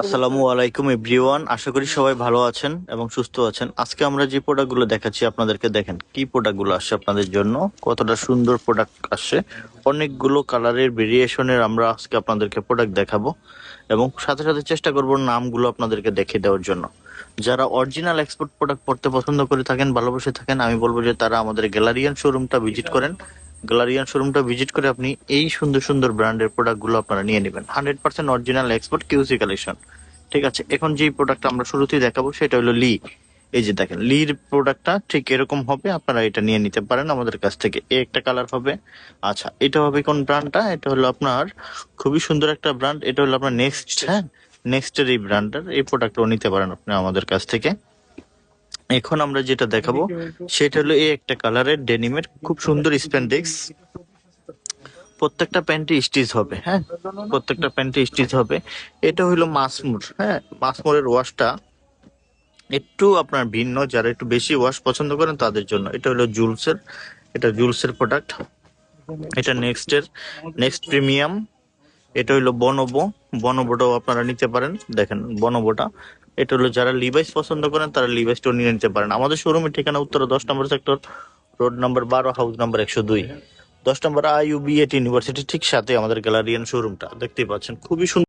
আসসালামু আলাইকুম এভরিওয়ান, আশা করি সবাই ভালো আছেন এবং সুস্থ আছেন। আজকে আমরা যে প্রোডাক্টগুলো দেখাচ্ছি আপনাদেরকে, দেখেন কি প্রোডাক্টগুলো আসছে আপনাদের জন্য, কতটা সুন্দর প্রোডাক্ট আসছে। অনেকগুলো কালারের ভেরিয়েশনের আমরা আজকে আপনাদেরকে প্রোডাক্ট দেখাবো এবং সাথে সাথে চেষ্টা করব নামগুলো আপনাদেরকে দেখিয়ে দেওয়ার জন্য। যারা অরিজিনাল এক্সপোর্ট প্রোডাক্ট পড়তে পছন্দ করে থাকেন, ভালোবেসে থাকেন, আমি বলবো যে তারা আমাদের গ্যালারিয়ান শোরুমটা ভিজিট করেন। গ্যালারিয়ান শোরুমটা ভিজিট করে আপনি এই সুন্দর সুন্দর ব্র্যান্ডের প্রোডাক্টগুলো আপনারা নিয়ে নেবেন। 100% অরিজিনাল এক্সপোর্ট কিউসি কালেকশন। ঠিক আছে, এখন যে প্রোডাক্ট আমরা শুরুতেই দেখাবো সেটা হলো লি। এই যে দেখেন লির প্রোডাক্টটা ঠিক এরকম হবে, আপনারা এটা নিয়ে নিতে পারেন আমাদের কাছ থেকে। একটা কালার হবে। আচ্ছা, এটা হবে কোন ব্র্যান্ডটা? এটা হলো আপনার খুবই সুন্দর একটা ব্র্যান্ড, এটা হলো আপনার নেক্সট। হ্যাঁ, নেক্সটের এই ব্র্যান্ডের এই প্রোডাক্টটাও নিতে পারেন আপনি আমাদের কাছ থেকে। এখন আমরা যেটা দেখাবো সেটা হলো এই একটা কালারের ডেনিমের খুব সুন্দর স্প্যান্ডেক্স। প্রত্যেকটা প্যান্টে স্টিচ হবে। হ্যাঁ, প্রত্যেকটা প্যান্টে স্টিচ হবে। এটা হলো মাসমুর। হ্যাঁ, মাসমুরের ওয়াশটা একটু আপনার ভিন্ন, যারা একটু বেশি ওয়াশ পছন্দ করেন তাদের জন্য। এটা হলো জুলসের, এটা জুলসের প্রোডাক্ট। এটা নেক্সট প্রিমিয়াম। এটা হলো বনবো। বনবোটাও আপনারা নিতে পারেন। দেখেন বনবোটা, এটা হলো যারা লিভাইস পছন্দ করেন তারা লিভাইসটাও নিয়ে নিতে পারেন। আমাদের শোরুমের ঠিকানা উত্তরা 10 নম্বর সেক্টর, রোড নাম্বার 12, হাউস নাম্বার 102, 10 নম্বর IUB ইউনিভার্সিটি ঠিক সাথে আমাদের গ্যালারিয়ান শোরুমটা দেখতেই পাচ্ছেন। খুবই সুন্দর।